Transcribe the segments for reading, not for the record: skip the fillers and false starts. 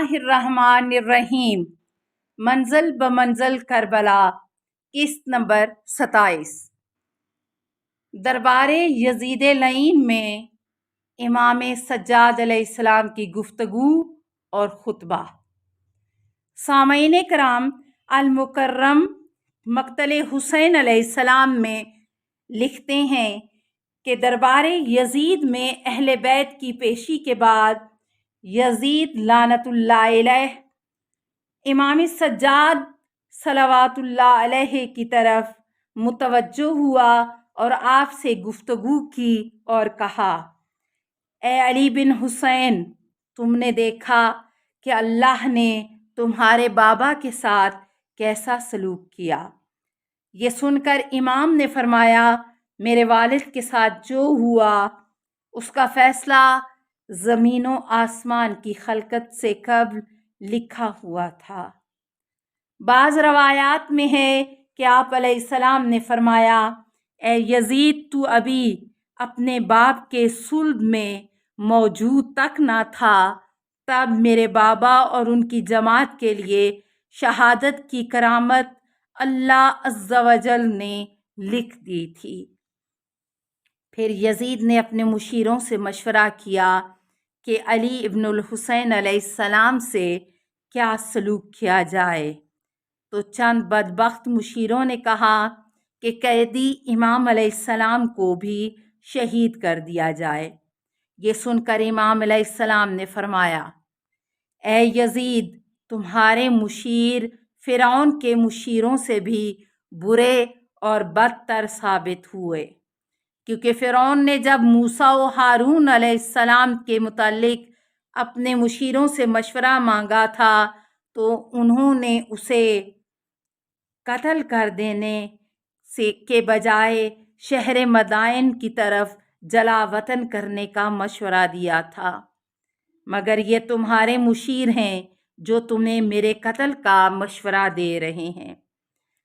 اللہ الرحمن الرحیم۔ منزل بمنزل کربلا، قسط نمبر 27۔ دربار یزید لعین میں امام سجاد علیہ السلام کی گفتگو اور خطبہ۔ سامعین کرام، المکرم مقتل حسین علیہ السلام میں لکھتے ہیں کہ دربار یزید میں اہل بیت کی پیشی کے بعد یزید لعنت اللہ علیہ امام سجاد صلوات اللہ علیہ کی طرف متوجہ ہوا اور آپ سے گفتگو کی اور کہا، اے علی بن حسین، تم نے دیکھا کہ اللہ نے تمہارے بابا کے ساتھ کیسا سلوک کیا۔ یہ سن کر امام نے فرمایا، میرے والد کے ساتھ جو ہوا اس کا فیصلہ زمین و آسمان کی خلقت سے قبل لکھا ہوا تھا۔ بعض روایات میں ہے کہ آپ علیہ السلام نے فرمایا، اے یزید، تو ابھی اپنے باپ کے صلب میں موجود تک نہ تھا، تب میرے بابا اور ان کی جماعت کے لیے شہادت کی کرامت اللہ عز و جل نے لکھ دی تھی۔ پھر یزید نے اپنے مشیروں سے مشورہ کیا کہ علی ابن الحسین علیہ السلام سے کیا سلوک کیا جائے، تو چند بدبخت مشیروں نے کہا کہ قیدی امام علیہ السلام کو بھی شہید کر دیا جائے۔ یہ سن کر امام علیہ السلام نے فرمایا، اے یزید، تمہارے مشیر فرعون کے مشیروں سے بھی برے اور بدتر ثابت ہوئے، کیونکہ فرعون نے جب موسیٰ و ہارون علیہ السلام کے متعلق اپنے مشیروں سے مشورہ مانگا تھا تو انہوں نے اسے قتل کر دینے کے بجائے شہر مدائن کی طرف جلا وطن کرنے کا مشورہ دیا تھا، مگر یہ تمہارے مشیر ہیں جو تمہیں میرے قتل کا مشورہ دے رہے ہیں۔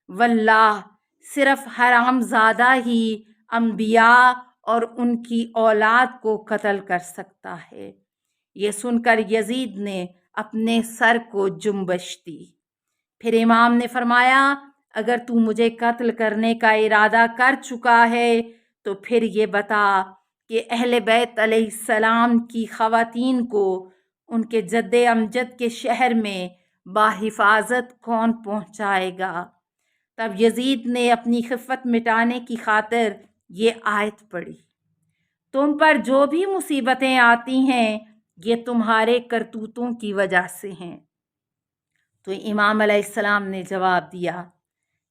واللہ، صرف حرام زادہ ہی انبیاء اور ان کی اولاد کو قتل کر سکتا ہے۔ یہ سن کر یزید نے اپنے سر کو جنبش دی۔ پھر امام نے فرمایا، اگر تو مجھے قتل کرنے کا ارادہ کر چکا ہے تو پھر یہ بتا کہ اہل بیت علیہ السلام کی خواتین کو ان کے جد امجد کے شہر میں بحفاظت کون پہنچائے گا؟ تب یزید نے اپنی خفت مٹانے کی خاطر یہ آیت پڑھی، تم پر جو بھی مصیبتیں آتی ہیں یہ تمہارے کرتوتوں کی وجہ سے ہیں۔ تو امام علیہ السلام نے جواب دیا،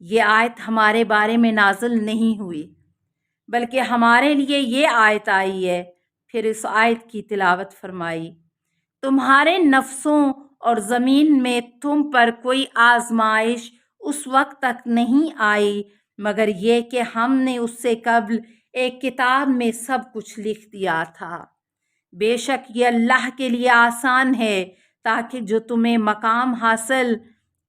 یہ آیت ہمارے بارے میں نازل نہیں ہوئی، بلکہ ہمارے لیے یہ آیت آئی ہے۔ پھر اس آیت کی تلاوت فرمائی، تمہارے نفسوں اور زمین میں تم پر کوئی آزمائش اس وقت تک نہیں آئی مگر یہ کہ ہم نے اس سے قبل ایک کتاب میں سب کچھ لکھ دیا تھا۔ بے شک یہ اللہ کے لیے آسان ہے تاکہ جو تمہیں مقام حاصل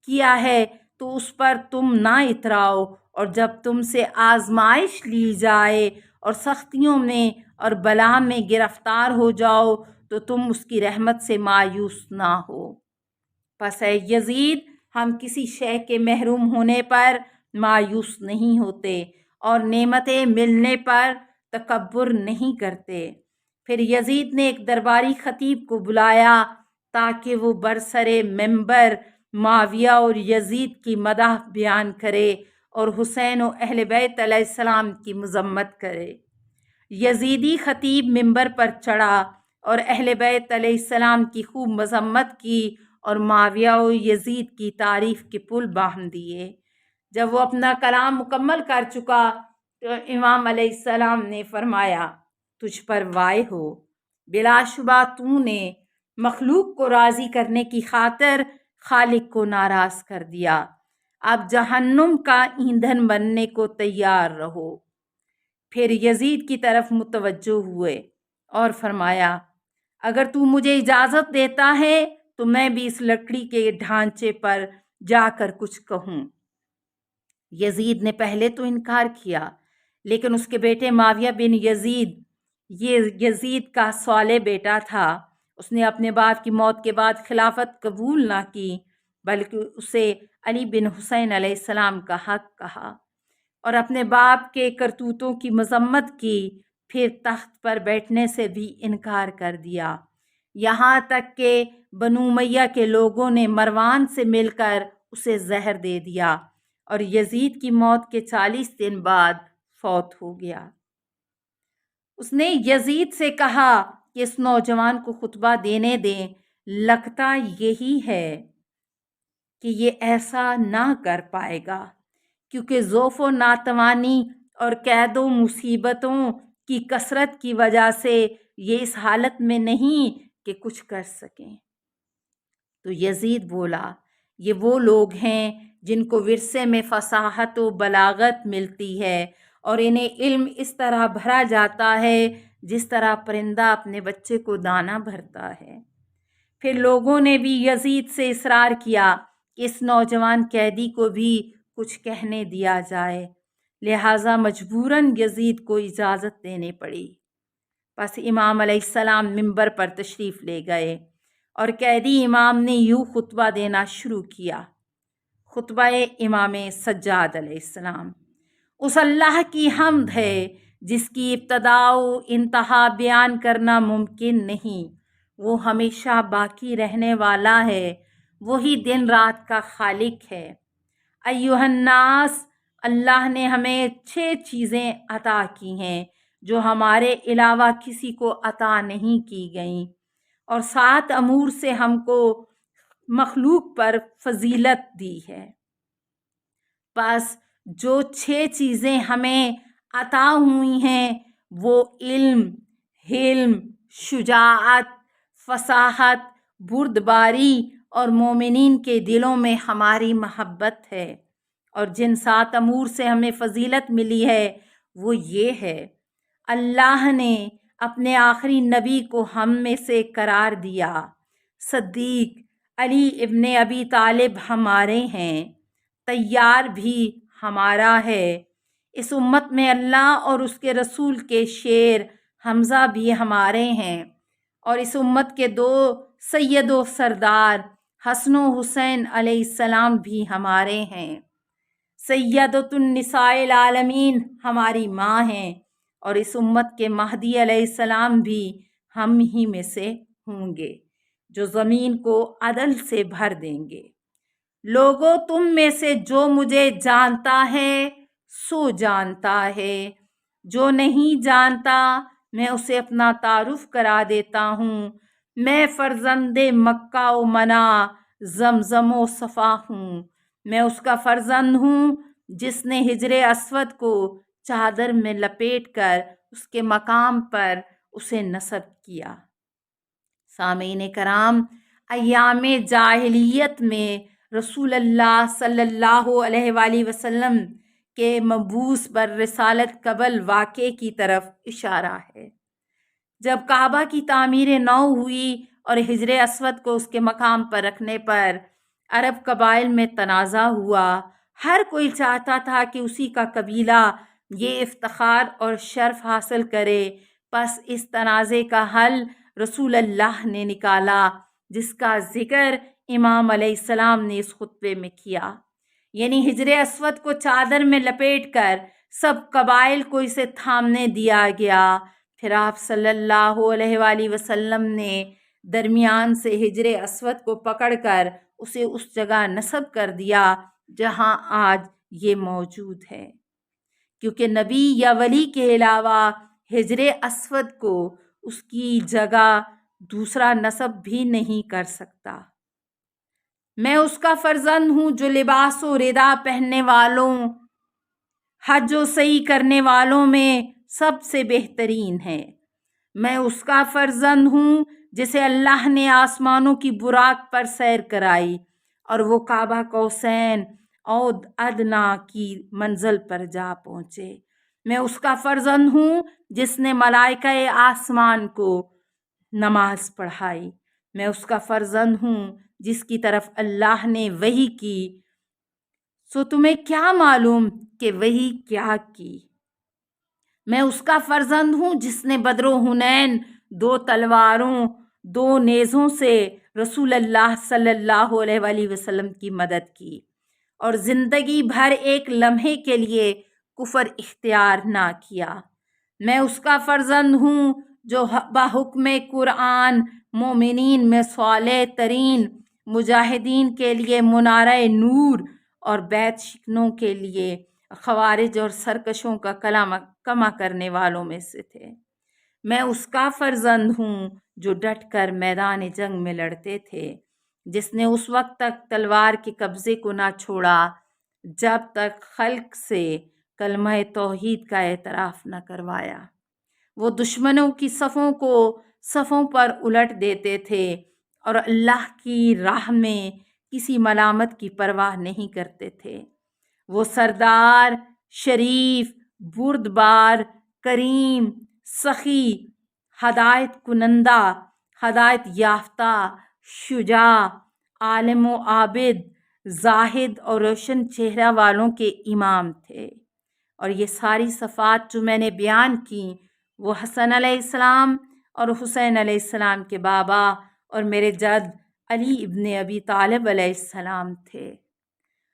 کیا ہے تو اس پر تم نہ اتراؤ، اور جب تم سے آزمائش لی جائے اور سختیوں میں اور بلا میں گرفتار ہو جاؤ تو تم اس کی رحمت سے مایوس نہ ہو۔ پس اے یزید، ہم کسی شے کے محروم ہونے پر مایوس نہیں ہوتے اور نعمتیں ملنے پر تکبر نہیں کرتے۔ پھر یزید نے ایک درباری خطیب کو بلایا تاکہ وہ برسر منبر معاویہ اور یزید کی مدح بیان کرے اور حسین و اہل بیت علیہ السلام کی مذمت کرے۔ یزیدی خطیب منبر پر چڑھا اور اہل بیت علیہ السلام کی خوب مذمت کی اور معاویہ و یزید کی تعریف کے پل باندھ دیے۔ جب وہ اپنا کلام مکمل کر چکا تو امام علیہ السلام نے فرمایا، تجھ پر وائے ہو، بلا شبہ تو نے مخلوق کو راضی کرنے کی خاطر خالق کو ناراض کر دیا، اب جہنم کا ایندھن بننے کو تیار رہو۔ پھر یزید کی طرف متوجہ ہوئے اور فرمایا، اگر تو مجھے اجازت دیتا ہے تو میں بھی اس لکڑی کے ڈھانچے پر جا کر کچھ کہوں۔ یزید نے پہلے تو انکار کیا، لیکن اس کے بیٹے معاویہ بن یزید، یہ یزید کا صالح بیٹا تھا، اس نے اپنے باپ کی موت کے بعد خلافت قبول نہ کی، بلکہ اسے علی بن حسین علیہ السلام کا حق کہا اور اپنے باپ کے کرتوتوں کی مذمت کی، پھر تخت پر بیٹھنے سے بھی انکار کر دیا، یہاں تک کہ بنو امیہ کے لوگوں نے مروان سے مل کر اسے زہر دے دیا اور یزید کی موت کے 40 دن بعد فوت ہو گیا۔ اس نے یزید سے کہا کہ اس نوجوان کو خطبہ دینے دیں، لگتا یہی ہے کہ یہ ایسا نہ کر پائے گا، کیونکہ ضعف و ناتوانی اور قید و مصیبتوں کی کثرت کی وجہ سے یہ اس حالت میں نہیں کہ کچھ کر سکیں۔ تو یزید بولا، یہ وہ لوگ ہیں جن کو ورثے میں فصاحت و بلاغت ملتی ہے اور انہیں علم اس طرح بھرا جاتا ہے جس طرح پرندہ اپنے بچے کو دانہ بھرتا ہے۔ پھر لوگوں نے بھی یزید سے اصرار کیا کہ اس نوجوان قیدی کو بھی کچھ کہنے دیا جائے، لہٰذا مجبوراً یزید کو اجازت دینی پڑی۔ پس امام علیہ السلام منبر پر تشریف لے گئے اور قیدی امام نے یوں خطبہ دینا شروع کیا۔ خطبہ امام سجاد علیہ السلام۔ اس اللہ کی حمد ہے جس کی ابتدا و انتہا بیان کرنا ممکن نہیں، وہ ہمیشہ باقی رہنے والا ہے، وہی دن رات کا خالق ہے۔ ایھا الناس، اللہ نے ہمیں 6 چیزیں عطا کی ہیں جو ہمارے علاوہ کسی کو عطا نہیں کی گئیں، اور 7 امور سے ہم کو مخلوق پر فضیلت دی ہے۔ بس جو 6 چیزیں ہمیں عطا ہوئی ہیں وہ علم، حلم، شجاعت، فصاحت، بردباری اور مومنین کے دلوں میں ہماری محبت ہے، اور جن 7 امور سے ہمیں فضیلت ملی ہے وہ یہ ہے: اللہ نے اپنے آخری نبی کو ہم میں سے قرار دیا، صدیق علی ابن ابی طالب ہمارے ہیں، طیار بھی ہمارا ہے، اس امت میں اللہ اور اس کے رسول کے شیر حمزہ بھی ہمارے ہیں، اور اس امت کے 2 سید و سردار حسن و حسین علیہ السلام بھی ہمارے ہیں، سیدۃ النساء العالمین ہماری ماں ہیں، اور اس امت کے مہدی علیہ السلام بھی ہم ہی میں سے ہوں گے جو زمین کو عدل سے بھر دیں گے۔ لوگوں، تم میں سے جو مجھے جانتا ہے سو جانتا ہے، جو نہیں جانتا میں اسے اپنا تعارف کرا دیتا ہوں، میں فرزند مکہ و منا، زمزم و صفا ہوں، میں اس کا فرزند ہوں جس نے حجر اسود کو چادر میں لپیٹ کر اس کے مقام پر اسے نصب کیا۔ سامعین کرام، ایام جاہلیت میں رسول اللہ صلی اللہ علیہ وآلہ وسلم کے مبعوث بر رسالت قبل واقعے کی طرف اشارہ ہے۔ جب کعبہ کی تعمیر نو ہوئی اور حجر اسود کو اس کے مقام پر رکھنے پر عرب قبائل میں تنازع ہوا، ہر کوئی چاہتا تھا کہ اسی کا قبیلہ یہ افتخار اور شرف حاصل کرے، پس اس تنازع کا حل رسول اللہ نے نکالا، جس کا ذکر امام علیہ السلام نے اس خطبے میں کیا، یعنی حجر اسود کو چادر میں لپیٹ کر سب قبائل کو اسے تھامنے دیا گیا۔ پھر آپ صلی اللہ علیہ وآلہ وسلم نے درمیان سے حجر اسود کو پکڑ کر اسے اس جگہ نصب کر دیا جہاں آج یہ موجود ہے، کیونکہ نبی یا ولی کے علاوہ حجر اسود کو اس کی جگہ دوسرا نصب بھی نہیں کر سکتا۔ میں اس کا فرزند ہوں جو لباس و ردا پہننے والوں، حج و سعی کرنے والوں میں سب سے بہترین ہے۔ میں اس کا فرزند ہوں جسے اللہ نے آسمانوں کی براق پر سیر کرائی اور وہ قاب قوسین او ادنیٰ کی منزل پر جا پہنچے۔ میں اس کا فرزند ہوں جس نے ملائکہ آسمان کو نماز پڑھائی۔ میں اس کا فرزند ہوں جس کی طرف اللہ نے وحی کی، سو تمہیں کیا معلوم کہ وحی کیا کی۔ میں اس کا فرزند ہوں جس نے بدر و حنین 2 تلواروں 2 نیزوں سے رسول اللہ صلی اللہ علیہ وآلہ وسلم کی مدد کی اور زندگی بھر ایک لمحے کے لیے کفر اختیار نہ کیا۔ میں اس کا فرزند ہوں جو بحکم قرآن مومنین میں صالح ترین، مجاہدین کے لیے منارہ نور اور بیت شکنوں کے لیے خوارج اور سرکشوں کا کما کرنے والوں میں سے تھے۔ میں اس کا فرزند ہوں جو ڈٹ کر میدان جنگ میں لڑتے تھے، جس نے اس وقت تک تلوار کے قبضے کو نہ چھوڑا جب تک خلق سے کلمہ توحید کا اعتراف نہ کروایا۔ وہ دشمنوں کی صفوں کو صفوں پر الٹ دیتے تھے اور اللہ کی راہ میں کسی ملامت کی پرواہ نہیں کرتے تھے۔ وہ سردار، شریف، بردبار، کریم، سخی، ہدایت کنندہ، ہدایت یافتہ، شجاع، عالم و عابد، زاہد اور روشن چہرہ والوں کے امام تھے۔ اور یہ ساری صفات جو میں نے بیان کی وہ حسن علیہ السلام اور حسین علیہ السلام کے بابا اور میرے جد علی ابن ابی طالب علیہ السلام تھے۔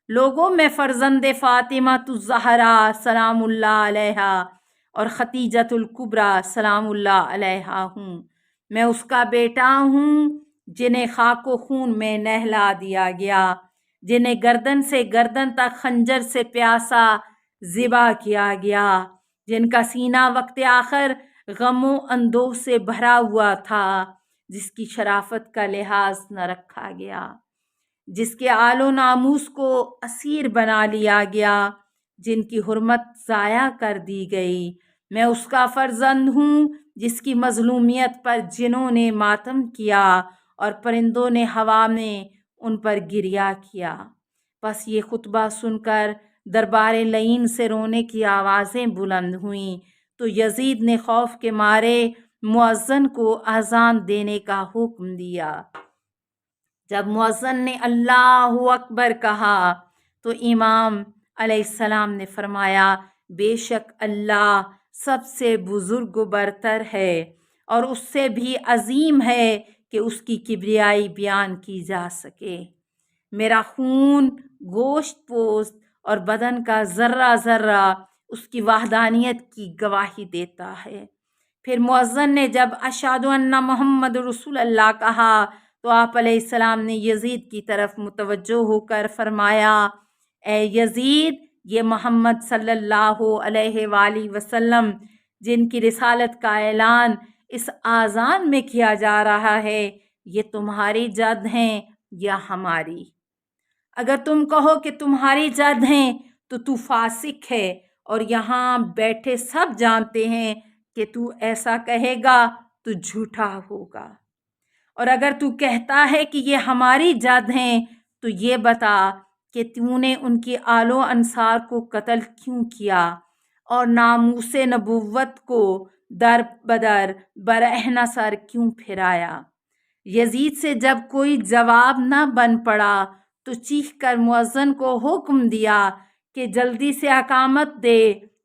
لوگوں میں فرزند فاطمہ الزہرا سلام اللہ علیہا اور خدیجۃ الکبریٰ سلام اللہ علیہا ہوں۔ میں اس کا بیٹا ہوں جنہیں خاک و خون میں نہلا دیا گیا، جنہیں گردن سے گردن تک خنجر سے پیاسا ذبح کیا گیا، جن کا سینہ وقت آخر غم و اندوہ سے بھرا ہوا تھا، جس کی شرافت کا لحاظ نہ رکھا گیا، جس کے آل و ناموس کو اسیر بنا لیا گیا، جن کی حرمت ضائع کر دی گئی۔ میں اس کا فرزند ہوں جس کی مظلومیت پر جنوں نے ماتم کیا اور پرندوں نے ہوا میں ان پر گریہ کیا۔ بس یہ خطبہ سن کر دربار لعین سے رونے کی آوازیں بلند ہوئیں تو یزید نے خوف کے مارے مؤذن کو اذان دینے کا حکم دیا۔ جب مؤذن نے اللہ اکبر کہا تو امام علیہ السلام نے فرمایا، بے شک اللہ سب سے بزرگ و برتر ہے اور اس سے بھی عظیم ہے کہ اس کی کبریائی بیان کی جا سکے۔ میرا خون، گوشت پوست اور بدن کا ذرہ ذرہ اس کی وحدانیت کی گواہی دیتا ہے۔ پھر مؤذن نے جب اشہد ان محمد رسول اللہ کہا تو آپ علیہ السلام نے یزید کی طرف متوجہ ہو کر فرمایا، اے یزید، یہ محمد صلی اللہ علیہ وآلہ وسلم جن کی رسالت کا اعلان اس آذان میں کیا جا رہا ہے، یہ تمہاری جد ہیں یا ہماری؟ اگر تم کہو کہ تمہاری جد ہیں تو تو فاسق ہے، اور یہاں بیٹھے سب جانتے ہیں کہ تو ایسا کہے گا تو جھوٹا ہوگا۔ اور اگر تو کہتا ہے کہ یہ ہماری جد ہیں تو یہ بتا کہ تو نے ان کی آل و انصار کو قتل کیوں کیا اور ناموس نبوت کو در بدر برہنہ سر کیوں پھرایا؟ یزید سے جب کوئی جواب نہ بن پڑا تو چیخ کر مؤذن کو حکم دیا کہ جلدی سے اقامت دے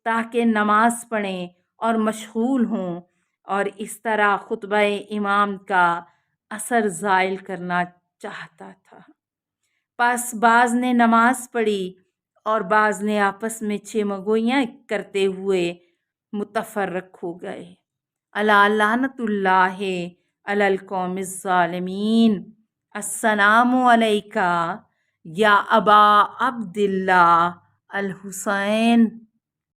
تاکہ نماز پڑھیں اور مشغول ہوں، اور اس طرح خطبہ امام کا اثر زائل کرنا چاہتا تھا۔ پس بعض نے نماز پڑھی اور بعض نے آپس میں چیمگوئیاں کرتے ہوئے متفرق ہو گئے۔ الا لعنت اللہ علی القوم الظالمین۔ السلام علیکہ یا ابا عبداللہ الحسین۔